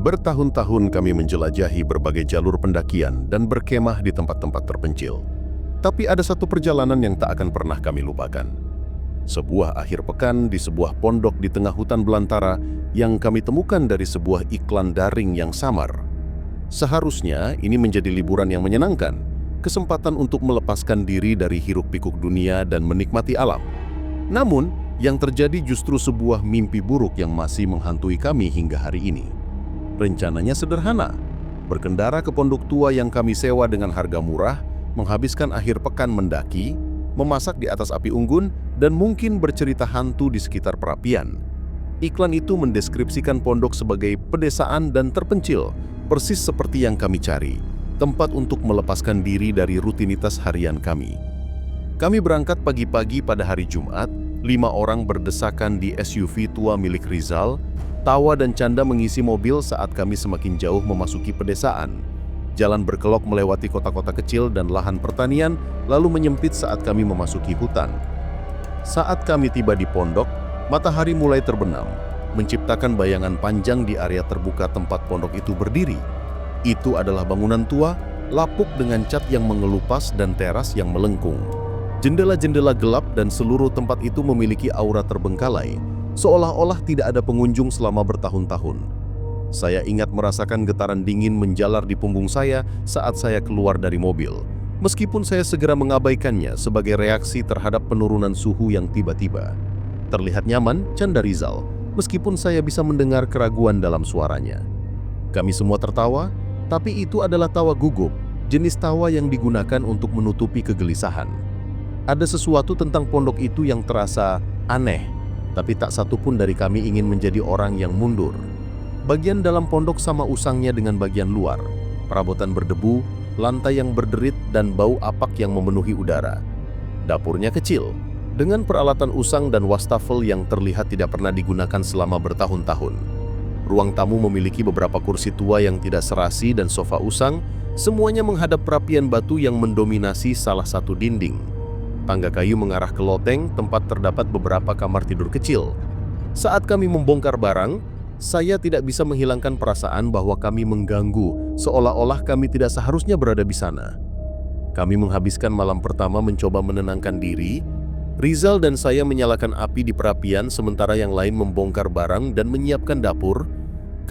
Bertahun-tahun kami menjelajahi berbagai jalur pendakian dan berkemah di tempat-tempat terpencil. Tapi ada satu perjalanan yang tak akan pernah kami lupakan. Sebuah akhir pekan di sebuah pondok di tengah hutan belantara yang kami temukan dari sebuah iklan daring yang samar. Seharusnya ini menjadi liburan yang menyenangkan, kesempatan untuk melepaskan diri dari hiruk-pikuk dunia dan menikmati alam. Namun, yang terjadi justru sebuah mimpi buruk yang masih menghantui kami hingga hari ini. Rencananya sederhana, berkendara ke pondok tua yang kami sewa dengan harga murah, menghabiskan akhir pekan mendaki, memasak di atas api unggun, dan mungkin bercerita hantu di sekitar perapian. Iklan itu mendeskripsikan pondok sebagai pedesaan dan terpencil, persis seperti yang kami cari, tempat untuk melepaskan diri dari rutinitas harian kami. Kami berangkat pagi-pagi pada hari Jumat, 5 orang berdesakan di SUV tua milik Rizal. Tawa dan canda mengisi mobil saat kami semakin jauh memasuki pedesaan. Jalan berkelok melewati kota-kota kecil dan lahan pertanian, lalu menyempit saat kami memasuki hutan. Saat kami tiba di pondok, matahari mulai terbenam, menciptakan bayangan panjang di area terbuka tempat pondok itu berdiri. Itu adalah bangunan tua, lapuk dengan cat yang mengelupas dan teras yang melengkung. Jendela-jendela gelap dan seluruh tempat itu memiliki aura terbengkalai, seolah-olah tidak ada pengunjung selama bertahun-tahun. Saya ingat merasakan getaran dingin menjalar di punggung saya saat saya keluar dari mobil, meskipun saya segera mengabaikannya sebagai reaksi terhadap penurunan suhu yang tiba-tiba. Terlihat nyaman, canda Rizal, meskipun saya bisa mendengar keraguan dalam suaranya. Kami semua tertawa, tapi itu adalah tawa gugup, jenis tawa yang digunakan untuk menutupi kegelisahan. Ada sesuatu tentang pondok itu yang terasa aneh, tapi tak satu pun dari kami ingin menjadi orang yang mundur. Bagian dalam pondok sama usangnya dengan bagian luar. Perabotan berdebu, lantai yang berderit, dan bau apak yang memenuhi udara. Dapurnya kecil, dengan peralatan usang dan wastafel yang terlihat tidak pernah digunakan selama bertahun-tahun. Ruang tamu memiliki beberapa kursi tua yang tidak serasi dan sofa usang, semuanya menghadap perapian batu yang mendominasi salah satu dinding. Tangga kayu mengarah ke loteng, tempat terdapat beberapa kamar tidur kecil. Saat kami membongkar barang, saya tidak bisa menghilangkan perasaan bahwa kami mengganggu, seolah-olah kami tidak seharusnya berada di sana. Kami menghabiskan malam pertama mencoba menenangkan diri. Rizal dan saya menyalakan api di perapian, sementara yang lain membongkar barang dan menyiapkan dapur.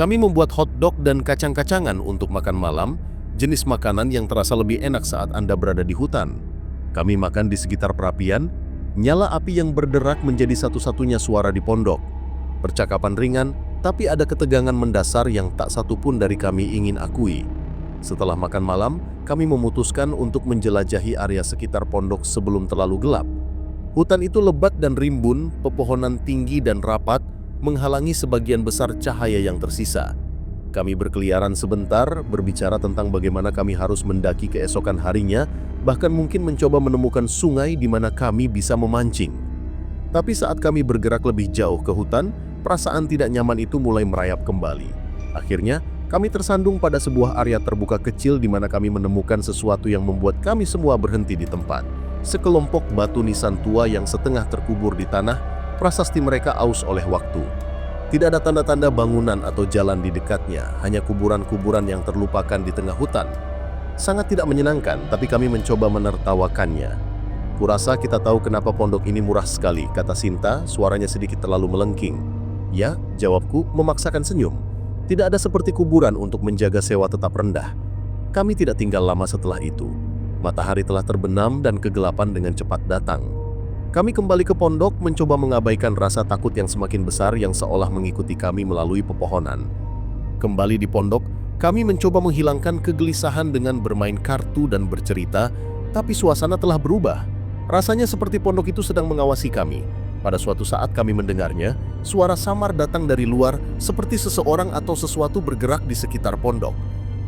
Kami membuat hotdog dan kacang-kacangan untuk makan malam, jenis makanan yang terasa lebih enak saat Anda berada di hutan. Kami makan di sekitar perapian, nyala api yang berderak menjadi satu-satunya suara di pondok. Percakapan ringan, tapi ada ketegangan mendasar yang tak satu pun dari kami ingin akui. Setelah makan malam, kami memutuskan untuk menjelajahi area sekitar pondok sebelum terlalu gelap. Hutan itu lebat dan rimbun, pepohonan tinggi dan rapat, menghalangi sebagian besar cahaya yang tersisa. Kami berkeliaran sebentar, berbicara tentang bagaimana kami harus mendaki keesokan harinya, bahkan mungkin mencoba menemukan sungai di mana kami bisa memancing. Tapi saat kami bergerak lebih jauh ke hutan, perasaan tidak nyaman itu mulai merayap kembali. Akhirnya, kami tersandung pada sebuah area terbuka kecil di mana kami menemukan sesuatu yang membuat kami semua berhenti di tempat. Sekelompok batu nisan tua yang setengah terkubur di tanah, prasasti mereka aus oleh waktu. Tidak ada tanda-tanda bangunan atau jalan di dekatnya, hanya kuburan-kuburan yang terlupakan di tengah hutan. Sangat tidak menyenangkan, tapi kami mencoba menertawakannya. Kurasa kita tahu kenapa pondok ini murah sekali, kata Sinta, suaranya sedikit terlalu melengking. Ya, jawabku, memaksakan senyum. Tidak ada seperti kuburan untuk menjaga sewa tetap rendah. Kami tidak tinggal lama setelah itu. Matahari telah terbenam dan kegelapan dengan cepat datang. Kami kembali ke pondok, mencoba mengabaikan rasa takut yang semakin besar yang seolah mengikuti kami melalui pepohonan. Kembali di pondok, kami mencoba menghilangkan kegelisahan dengan bermain kartu dan bercerita, tapi suasana telah berubah. Rasanya seperti pondok itu sedang mengawasi kami. Pada suatu saat kami mendengarnya, suara samar datang dari luar, seperti seseorang atau sesuatu bergerak di sekitar pondok.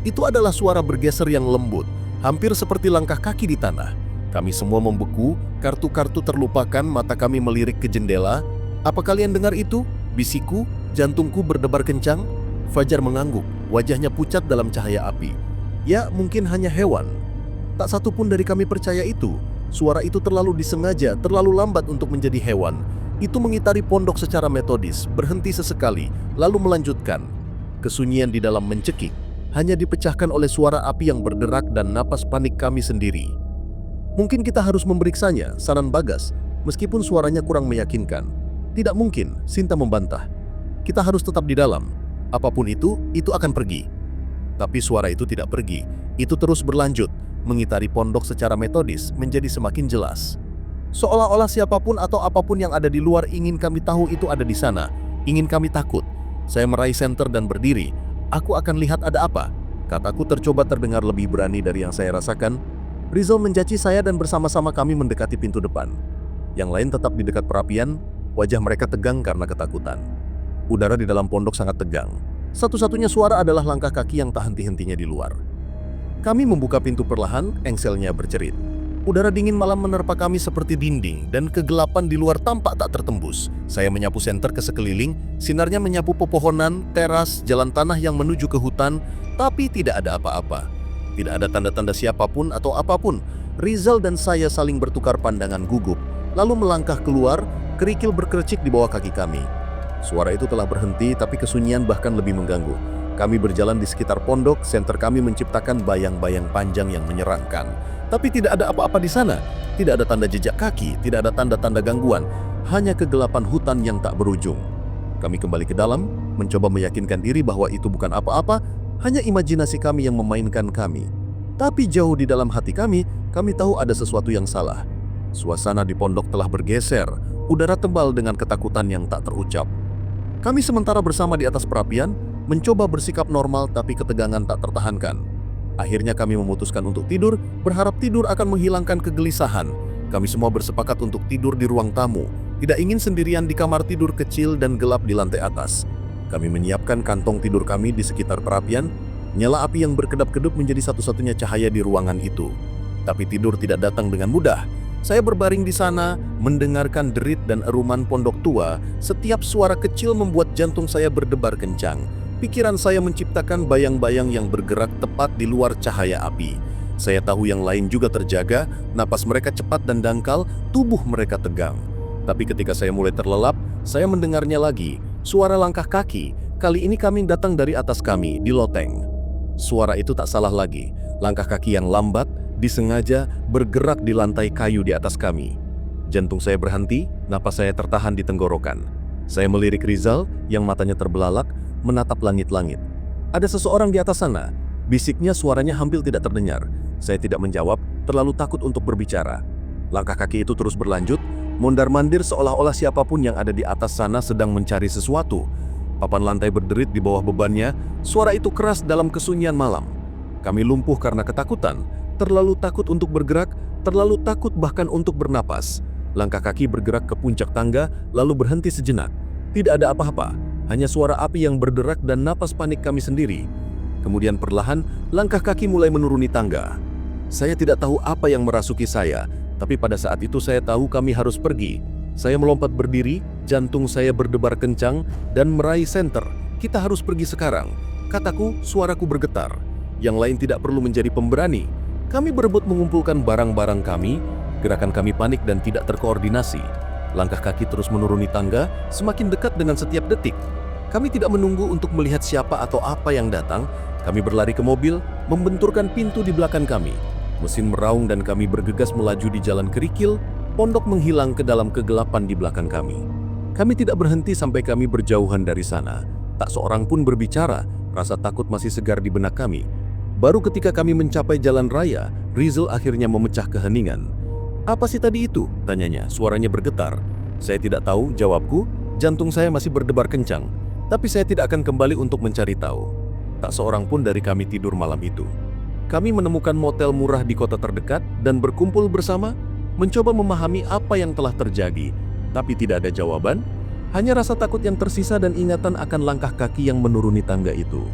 Itu adalah suara bergeser yang lembut, hampir seperti langkah kaki di tanah. Kami semua membeku, kartu-kartu terlupakan, mata kami melirik ke jendela. Apa kalian dengar itu? Bisikku, jantungku berdebar kencang. Fajar mengangguk, wajahnya pucat dalam cahaya api. Ya, mungkin hanya hewan. Tak satu pun dari kami percaya itu. Suara itu terlalu disengaja, terlalu lambat untuk menjadi hewan. Itu mengitari pondok secara metodis, berhenti sesekali, lalu melanjutkan. Kesunyian di dalam mencekik, hanya dipecahkan oleh suara api yang berderak dan napas panik kami sendiri. "Mungkin kita harus memeriksanya," saran Bagas, meskipun suaranya kurang meyakinkan. "Tidak mungkin," Sinta membantah. "Kita harus tetap di dalam. Apapun itu akan pergi." Tapi suara itu tidak pergi, itu terus berlanjut, mengitari pondok secara metodis menjadi semakin jelas. Seolah-olah siapapun atau apapun yang ada di luar ingin kami tahu itu ada di sana, ingin kami takut. Saya meraih senter dan berdiri. "Aku akan lihat ada apa," kataku tercoba terdengar lebih berani dari yang saya rasakan. Rizal mencaci saya dan bersama-sama kami mendekati pintu depan. Yang lain tetap di dekat perapian, wajah mereka tegang karena ketakutan. Udara di dalam pondok sangat tegang. Satu-satunya suara adalah langkah kaki yang tak henti-hentinya di luar. Kami membuka pintu perlahan, engselnya bercerit. Udara dingin malam menerpa kami seperti dinding dan kegelapan di luar tampak tak tertembus. Saya menyapu senter ke sekeliling, sinarnya menyapu pepohonan, teras, jalan tanah yang menuju ke hutan, tapi tidak ada apa-apa. Tidak ada tanda-tanda siapapun atau apapun. Rizal dan saya saling bertukar pandangan gugup, lalu melangkah keluar, kerikil berkericik di bawah kaki kami. Suara itu telah berhenti, tapi kesunyian bahkan lebih mengganggu. Kami berjalan di sekitar pondok, senter kami menciptakan bayang-bayang panjang yang menyeramkan. Tapi tidak ada apa-apa di sana. Tidak ada tanda jejak kaki, tidak ada tanda-tanda gangguan. Hanya kegelapan hutan yang tak berujung. Kami kembali ke dalam, mencoba meyakinkan diri bahwa itu bukan apa-apa, hanya imajinasi kami yang memainkan kami. Tapi jauh di dalam hati kami tahu ada sesuatu yang salah. Suasana di pondok telah bergeser, udara tebal dengan ketakutan yang tak terucap. Kami sementara bersama di atas perapian, mencoba bersikap normal tapi ketegangan tak tertahankan. Akhirnya kami memutuskan untuk tidur, berharap tidur akan menghilangkan kegelisahan. Kami semua bersepakat untuk tidur di ruang tamu, tidak ingin sendirian di kamar tidur kecil dan gelap di lantai atas. Kami menyiapkan kantong tidur kami di sekitar perapian, nyala api yang berkedap-kedip menjadi satu-satunya cahaya di ruangan itu. Tapi tidur tidak datang dengan mudah. Saya berbaring di sana, mendengarkan derit dan eruman pondok tua. Setiap suara kecil membuat jantung saya berdebar kencang. Pikiran saya menciptakan bayang-bayang yang bergerak tepat di luar cahaya api. Saya tahu yang lain juga terjaga, napas mereka cepat dan dangkal, tubuh mereka tegang. Tapi ketika saya mulai terlelap, saya mendengarnya lagi. Suara langkah kaki, kali ini kami datang dari atas kami, di loteng. Suara itu tak salah lagi, langkah kaki yang lambat, disengaja bergerak di lantai kayu di atas kami. Jantung saya berhenti, napas saya tertahan di tenggorokan. Saya melirik Rizal yang matanya terbelalak, menatap langit-langit. "Ada seseorang di atas sana," bisiknya, suaranya hampir tidak terdengar. Saya tidak menjawab, terlalu takut untuk berbicara. Langkah kaki itu terus berlanjut, mondar-mandir seolah-olah siapapun yang ada di atas sana sedang mencari sesuatu. Papan lantai berderit di bawah bebannya, suara itu keras dalam kesunyian malam. Kami lumpuh karena ketakutan, terlalu takut untuk bergerak, terlalu takut bahkan untuk bernapas. Langkah kaki bergerak ke puncak tangga, lalu berhenti sejenak. Tidak ada apa-apa, hanya suara api yang berderak dan napas panik kami sendiri. Kemudian perlahan, langkah kaki mulai menuruni tangga. Saya tidak tahu apa yang merasuki saya, tapi pada saat itu saya tahu kami harus pergi. Saya melompat berdiri, jantung saya berdebar kencang, dan meraih senter. "Kita harus pergi sekarang," kataku, suaraku bergetar. Yang lain tidak perlu menjadi pemberani. Kami berebut mengumpulkan barang-barang kami, gerakan kami panik dan tidak terkoordinasi. Langkah kaki terus menuruni tangga, semakin dekat dengan setiap detik. Kami tidak menunggu untuk melihat siapa atau apa yang datang. Kami berlari ke mobil, membenturkan pintu di belakang kami. Mesin meraung dan kami bergegas melaju di jalan kerikil, pondok menghilang ke dalam kegelapan di belakang kami. Kami tidak berhenti sampai kami berjauhan dari sana. Tak seorang pun berbicara, rasa takut masih segar di benak kami. Baru ketika kami mencapai jalan raya, Rizal akhirnya memecah keheningan. "Apa sih tadi itu?" tanyanya, suaranya bergetar. Saya tidak tahu, jawabku, jantung saya masih berdebar kencang. Tapi saya tidak akan kembali untuk mencari tahu. Tak seorang pun dari kami tidur malam itu. Kami menemukan motel murah di kota terdekat dan berkumpul bersama, mencoba memahami apa yang telah terjadi. Tapi tidak ada jawaban, hanya rasa takut yang tersisa dan ingatan akan langkah kaki yang menuruni tangga itu.